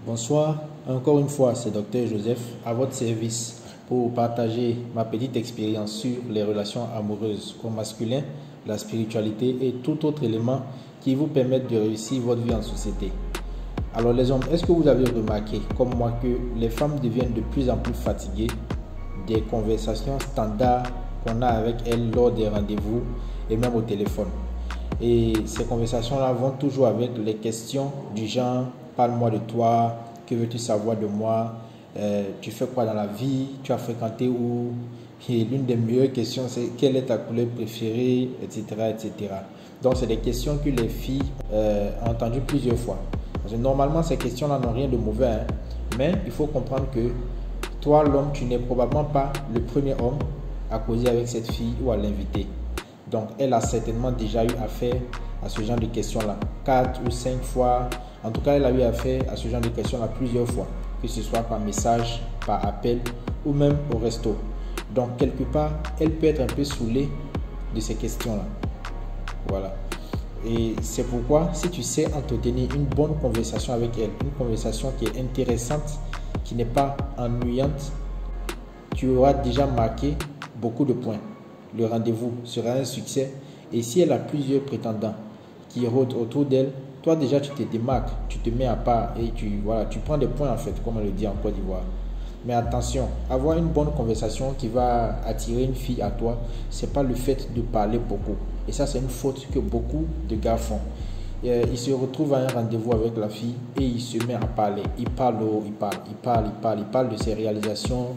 Bonsoir, encore une fois, c'est Dr Joseph à votre service pour partager ma petite expérience sur les relations amoureuses au masculin, la spiritualité et tout autre élément qui vous permettent de réussir votre vie en société. Alors les hommes, est-ce que vous avez remarqué, comme moi, que les femmes deviennent de plus en plus fatiguées des conversations standards qu'on a avec elles lors des rendez-vous et même au téléphone? Et ces conversations-là vont toujours avec les questions du genre « Parle-moi de toi, que veux-tu savoir de moi, tu fais quoi dans la vie, tu as fréquenté où ?» Et l'une des meilleures questions, c'est « Quelle est ta couleur préférée ?» etc. etc. Donc, c'est des questions que les filles ont entendues plusieurs fois. Parce que normalement, ces questions-là n'ont rien de mauvais, hein. Mais il faut comprendre que toi, l'homme, tu n'es probablement pas le premier homme à causer avec cette fille ou à l'inviter. Donc, elle a certainement déjà eu affaire à ce genre de questions-là, 4 ou 5 fois. En tout cas, elle a eu affaire à ce genre de questions-là plusieurs fois, que ce soit par message, par appel ou même au resto. Donc, quelque part, elle peut être un peu saoulée de ces questions-là. Voilà. Et c'est pourquoi, si tu sais entretenir une bonne conversation avec elle, une conversation qui est intéressante, qui n'est pas ennuyante, tu auras déjà marqué beaucoup de points. Le rendez-vous sera un succès. Et si elle a plusieurs prétendants qui rôdent autour d'elle, toi déjà tu te démarques, tu te mets à part et tu prends des points en fait, comme on le dit en Côte d'Ivoire. Mais attention, avoir une bonne conversation qui va attirer une fille à toi, c'est pas le fait de parler beaucoup. Et ça, c'est une faute que beaucoup de gars font. Il se retrouve à un rendez-vous avec la fille et il se met à parler. Il parle de ses réalisations,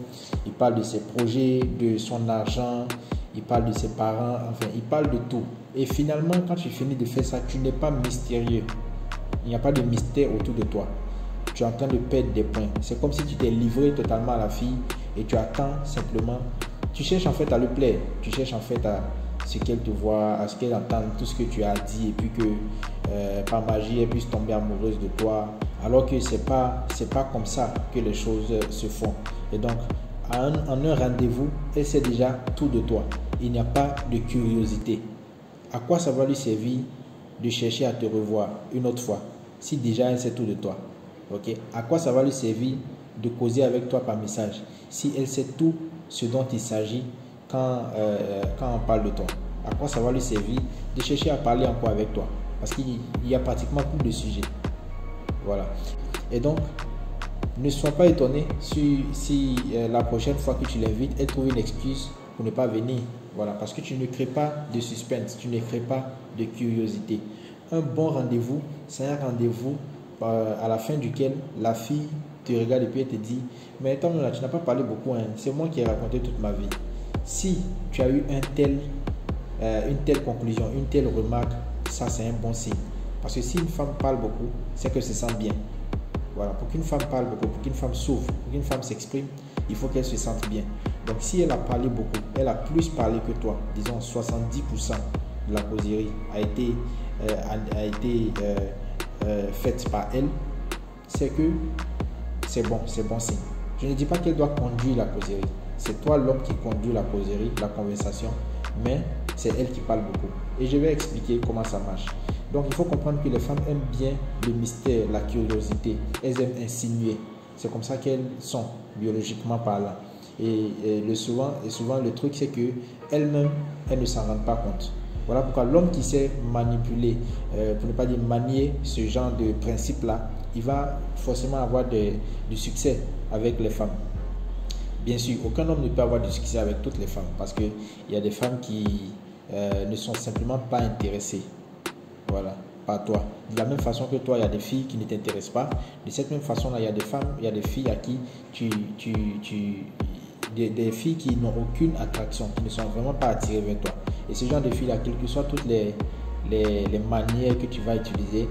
il parle de ses projets, de son argent, il parle de ses parents, enfin, il parle de tout. Et finalement, quand tu finis de faire ça, tu n'es pas mystérieux. Il n'y a pas de mystère autour de toi. Tu es en train de perdre des points. C'est comme si tu t'es livré totalement à la fille et tu attends simplement. Tu cherches en fait à le plaire. Tu cherches en fait à ce qu'elle te voit, à ce qu'elle entende tout ce que tu as dit et puis que par magie, elle puisse tomber amoureuse de toi. Alors que c'est pas comme ça que les choses se font. Et donc, en un rendez-vous, elle sait déjà tout de toi. Il n'y a pas de curiosité. À quoi ça va lui servir de chercher à te revoir une autre fois si déjà elle sait tout de toi? Okay? À quoi ça va lui servir de causer avec toi par message si elle sait tout ce dont il s'agit quand on parle de toi? À quoi ça va lui servir de chercher à parler encore avec toi? Parce qu'il y a pratiquement plus de sujets. Voilà. Et donc, ne sois pas étonné si la prochaine fois que tu l'invites, elle trouve une excuse pour ne pas venir. Voilà, parce que tu ne crées pas de suspense, tu ne crées pas de curiosité. Un bon rendez-vous, c'est un rendez-vous à la fin duquel la fille te regarde et puis elle te dit « Mais attends, là, tu n'as pas parlé beaucoup, hein. C'est moi qui ai raconté toute ma vie. » Si tu as eu une telle conclusion, une telle remarque, ça c'est un bon signe. Parce que si une femme parle beaucoup, c'est que se sent bien. Voilà, pour qu'une femme parle beaucoup, pour qu'une femme s'ouvre, pour qu'une femme s'exprime, il faut qu'elle se sente bien. Donc si elle a parlé beaucoup, elle a plus parlé que toi, disons 70% de la causerie a été faite par elle, c'est que c'est bon signe. Je ne dis pas qu'elle doit conduire la causerie. C'est toi l'homme qui conduit la causerie, la conversation, mais c'est elle qui parle beaucoup. Et je vais expliquer comment ça marche. Donc il faut comprendre que les femmes aiment bien le mystère, la curiosité. Elles aiment insinuer. C'est comme ça qu'elles sont, biologiquement parlant. Et souvent le truc c'est que elles-mêmes, elles ne s'en rendent pas compte. Voilà pourquoi l'homme qui sait manipuler, pour ne pas dire manier ce genre de principe-là, il va forcément avoir du succès avec les femmes. Bien sûr, aucun homme ne peut avoir du succès avec toutes les femmes parce qu'il y a des femmes qui ne sont simplement pas intéressées. Voilà, par toi. De la même façon que toi, il y a des filles qui ne t'intéressent pas. De cette même façon-là, il y a des femmes, il y a des filles à qui des filles qui n'ont aucune attraction, qui ne sont vraiment pas attirées vers toi. Et ce genre de filles-là, quelles que soient toutes les manières que tu vas utiliser,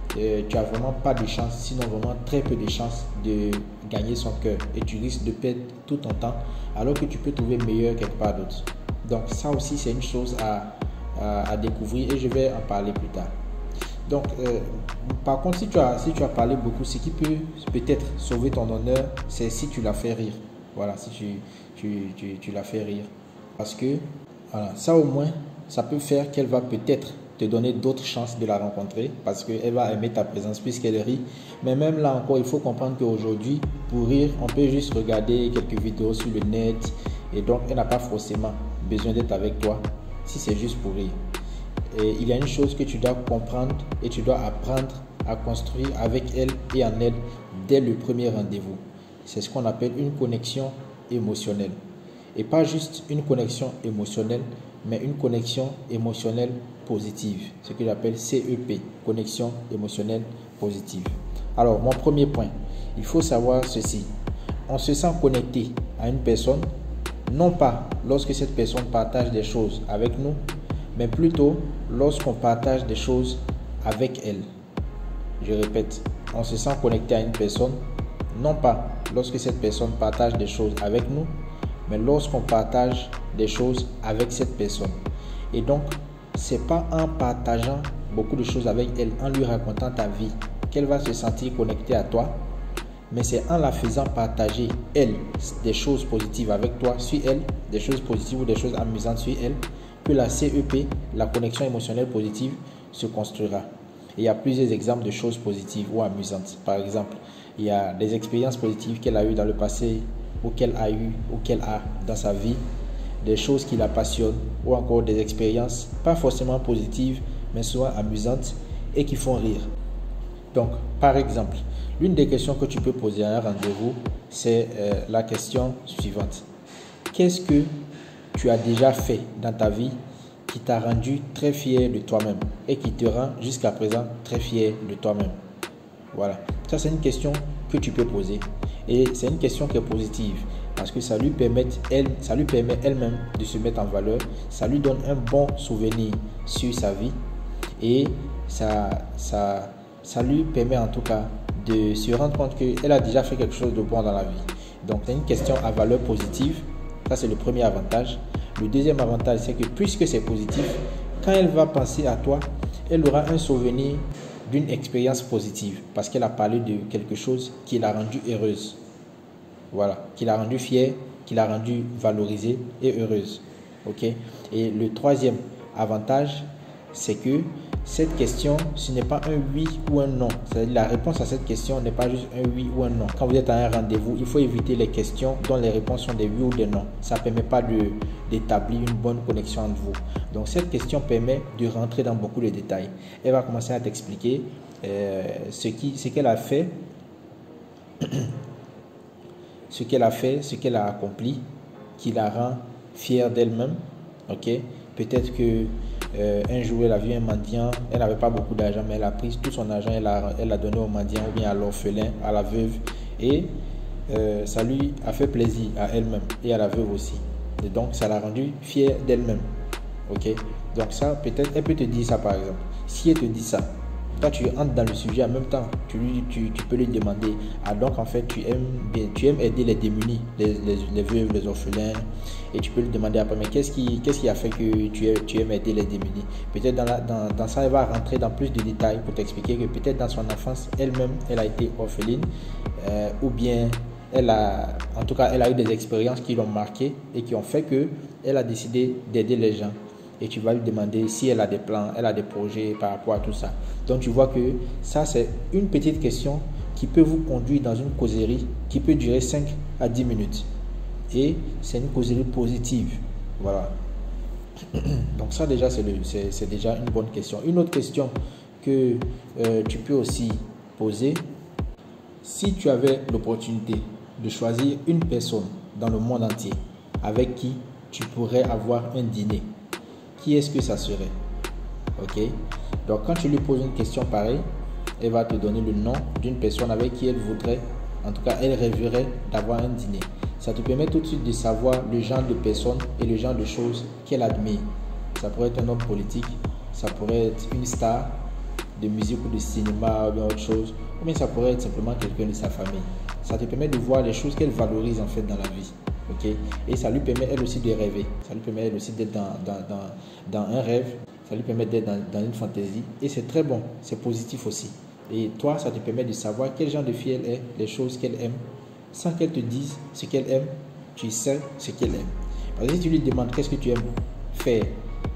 tu n'as vraiment pas de chance, sinon vraiment très peu de chance de gagner son cœur. Et tu risques de perdre tout ton temps, alors que tu peux trouver meilleur quelque part d'autre. Donc ça aussi, c'est une chose à découvrir et je vais en parler plus tard. Donc, par contre, si tu as parlé beaucoup, ce qui peut peut-être sauver ton honneur, c'est si tu la fais rire. Voilà, si tu la fais rire. Parce que, voilà, ça au moins, ça peut faire qu'elle va peut-être te donner d'autres chances de la rencontrer parce qu'elle va aimer ta présence puisqu'elle rit. Mais même là encore, il faut comprendre qu'aujourd'hui, pour rire, on peut juste regarder quelques vidéos sur le net et donc elle n'a pas forcément besoin d'être avec toi si c'est juste pour rire. Et il y a une chose que tu dois comprendre et tu dois apprendre à construire avec elle et en elle dès le premier rendez-vous. C'est ce qu'on appelle une connexion émotionnelle. Et pas juste une connexion émotionnelle, mais une connexion émotionnelle positive. Ce que j'appelle CEP, connexion émotionnelle positive. Alors, mon premier point, il faut savoir ceci. On se sent connecté à une personne, non pas lorsque cette personne partage des choses avec nous, mais plutôt lorsqu'on partage des choses avec elle. Je répète, on se sent connecté à une personne, non pas lorsque cette personne partage des choses avec nous, mais lorsqu'on partage des choses avec cette personne. Et donc, c'est pas en partageant beaucoup de choses avec elle, en lui racontant ta vie, qu'elle va se sentir connectée à toi, mais c'est en la faisant partager, elle, des choses positives avec toi, sur elle, des choses positives ou des choses amusantes sur elle, que la CEP, la connexion émotionnelle positive, se construira. Et il y a plusieurs exemples de choses positives ou amusantes. Par exemple, il y a des expériences positives qu'elle a eues dans le passé, ou qu'elle a eu, ou qu'elle a dans sa vie, des choses qui la passionnent, ou encore des expériences pas forcément positives, mais souvent amusantes et qui font rire. Donc, par exemple, l'une des questions que tu peux poser à un rendez-vous, c'est la question suivante. Qu'est-ce que tu as déjà fait dans ta vie qui t'a rendu très fier de toi-même et qui te rend jusqu'à présent très fier de toi-même? Voilà. Ça, c'est une question que tu peux poser. Et c'est une question qui est positive parce que ça lui permet elle-même de se mettre en valeur. Ça lui donne un bon souvenir sur sa vie et ça lui permet en tout cas de se rendre compte qu'elle a déjà fait quelque chose de bon dans la vie. Donc, c'est une question à valeur positive. Ça, c'est le premier avantage. Le deuxième avantage, c'est que puisque c'est positif, quand elle va penser à toi, elle aura un souvenir d'une expérience positive parce qu'elle a parlé de quelque chose qui l'a rendue heureuse. Voilà, qui l'a rendue fière, qui l'a rendue valorisée et heureuse. Ok? Et le troisième avantage, c'est que cette question, ce n'est pas un oui ou un non. C'est-à-dire la réponse à cette question n'est pas juste un oui ou un non. Quand vous êtes à un rendez-vous, il faut éviter les questions dont les réponses sont des oui ou des non. Ça ne permet pas d'établir une bonne connexion entre vous. Donc cette question permet de rentrer dans beaucoup de détails. Elle va commencer à t'expliquer ce qu'elle a fait, ce qu'elle a accompli, qui la rend fière d'elle-même. Ok? Peut-être que un jour elle a vu un mendiant, elle n'avait pas beaucoup d'argent, mais elle a pris tout son argent, elle l'a donné au mendiant ou bien à l'orphelin, à la veuve, et ça lui a fait plaisir à elle-même et à la veuve aussi. Et donc ça l'a rendue fière d'elle-même. Ok? Donc ça, peut-être, elle peut te dire ça par exemple. Si elle te dit ça, toi tu entres dans le sujet en même temps, tu peux lui demander, ah donc en fait tu aimes aider les démunis, les veuves, les orphelins, et tu peux lui demander après, mais qu'est-ce qui a fait que tu aimes aider les démunis? Peut-être dans ça, elle va rentrer dans plus de détails pour t'expliquer que peut-être dans son enfance, elle-même, elle a été orpheline, ou bien elle a eu des expériences qui l'ont marquée et qui ont fait qu'elle a décidé d'aider les gens. Et tu vas lui demander si elle a des plans, elle a des projets par rapport à tout ça. Donc tu vois que ça, c'est une petite question qui peut vous conduire dans une causerie qui peut durer 5 à 10 minutes. Et c'est une causerie positive. Voilà. Donc ça déjà, c'est déjà une bonne question. Une autre question que tu peux aussi poser, si tu avais l'opportunité de choisir une personne dans le monde entier avec qui tu pourrais avoir un dîner, qui est-ce que ça serait? Ok? Donc, quand tu lui poses une question pareille, elle va te donner le nom d'une personne avec qui elle voudrait, en tout cas, elle rêverait d'avoir un dîner. Ça te permet tout de suite de savoir le genre de personne et le genre de choses qu'elle admire. Ça pourrait être un homme politique, ça pourrait être une star de musique ou de cinéma ou bien autre chose, ou bien ça pourrait être simplement quelqu'un de sa famille. Ça te permet de voir les choses qu'elle valorise en fait dans la vie. Okay? Et ça lui permet elle aussi de rêver, ça lui permet elle aussi d'être dans un rêve, ça lui permet d'être dans une fantaisie et c'est très bon, c'est positif aussi. Et toi, ça te permet de savoir quel genre de fille elle est, les choses qu'elle aime, sans qu'elle te dise ce qu'elle aime, tu sais ce qu'elle aime. Parce que si tu lui demandes qu'est-ce que tu aimes faire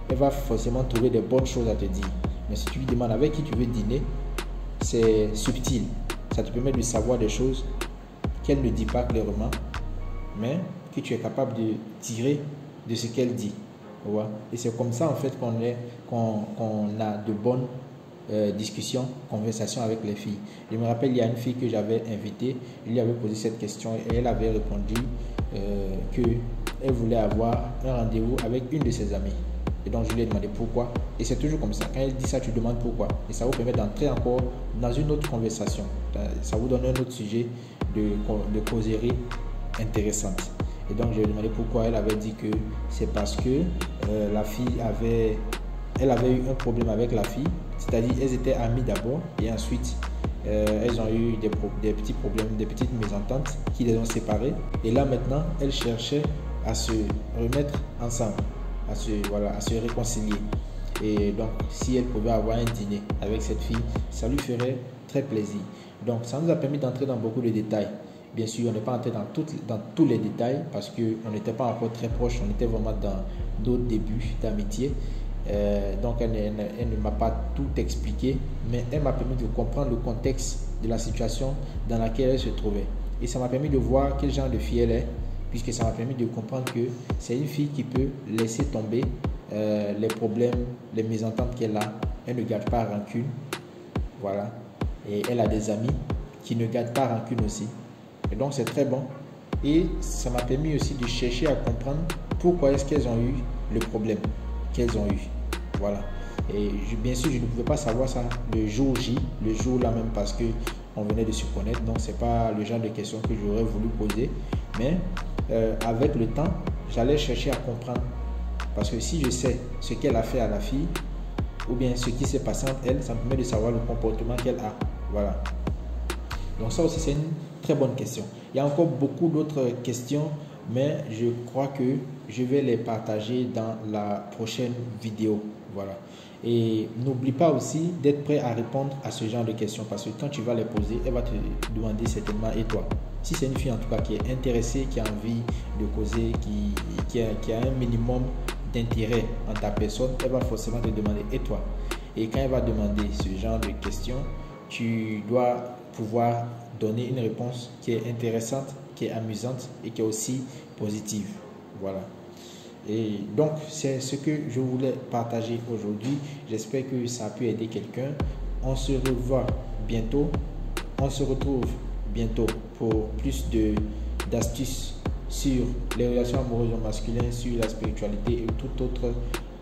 elle va forcément trouver des bonnes choses à te dire. Mais si tu lui demandes avec qui tu veux dîner, c'est subtil. Ça te permet de savoir des choses qu'elle ne dit pas clairement, mais que tu es capable de tirer de ce qu'elle dit. Et c'est comme ça en fait qu'on a de bonnes discussions, conversations avec les filles. Je me rappelle, il y a une fille que j'avais invitée, je lui avais posé cette question et elle avait répondu qu'elle voulait avoir un rendez-vous avec une de ses amies. Et donc je lui ai demandé pourquoi. Et c'est toujours comme ça. Quand elle dit ça, tu demandes pourquoi. Et ça vous permet d'entrer encore dans une autre conversation. Ça vous donne un autre sujet de causerie intéressante. Et donc je lui ai demandé pourquoi. Elle avait dit que c'est parce que la fille avait eu un problème avec la fille. C'est-à-dire elles étaient amies d'abord et ensuite elles ont eu des petits problèmes, des petites mésententes qui les ont séparées. Et là maintenant, elles cherchaient à se remettre ensemble, à se réconcilier. Et donc si elle pouvait avoir un dîner avec cette fille, ça lui ferait très plaisir. Donc ça nous a permis d'entrer dans beaucoup de détails. Bien sûr, on n'est pas entré dans tous les détails parce qu'on n'était pas encore très proches, on était vraiment dans nos débuts d'amitié. Donc elle ne m'a pas tout expliqué, mais elle m'a permis de comprendre le contexte de la situation dans laquelle elle se trouvait. Et ça m'a permis de voir quel genre de fille elle est, puisque ça m'a permis de comprendre que c'est une fille qui peut laisser tomber les problèmes, les mésententes qu'elle a. Elle ne garde pas rancune. Voilà. Et elle a des amis qui ne gardent pas rancune aussi. Et donc c'est très bon. Et ça m'a permis aussi de chercher à comprendre pourquoi est-ce qu'elles ont eu le problème qu'elles ont eu. Voilà. Et bien sûr, je ne pouvais pas savoir ça le jour J, le jour là même, parce qu'on venait de se connaître. Donc c'est pas le genre de questions que j'aurais voulu poser. Mais avec le temps, j'allais chercher à comprendre. Parce que si je sais ce qu'elle a fait à la fille, ou bien ce qui s'est passé entre elles, ça me permet de savoir le comportement qu'elle a. Voilà. Donc ça aussi, c'est une très bonne question. Il y a encore beaucoup d'autres questions, mais je crois que je vais les partager dans la prochaine vidéo. Voilà. Et n'oublie pas aussi d'être prêt à répondre à ce genre de questions, parce que quand tu vas les poser, elle va te demander certainement et toi. Si c'est une fille en tout cas qui est intéressée, qui a envie de causer, qui a un minimum d'intérêt en ta personne, elle va forcément te demander et toi. Et quand elle va demander ce genre de questions, tu dois pouvoir donner une réponse qui est intéressante, qui est amusante et qui est aussi positive. Voilà. Et donc, c'est ce que je voulais partager aujourd'hui. J'espère que ça a pu aider quelqu'un. On se revoit bientôt. On se retrouve bientôt pour plus d'astuces sur les relations amoureuses au masculin, sur la spiritualité et tout autre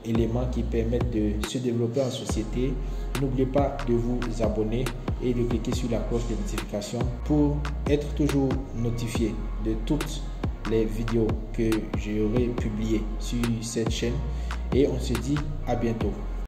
élément qui permettent de se développer en société. N'oubliez pas de vous abonner et de cliquer sur la cloche de notification pour être toujours notifié de toutes les vidéos que j'aurai publiées sur cette chaîne. Et on se dit à bientôt.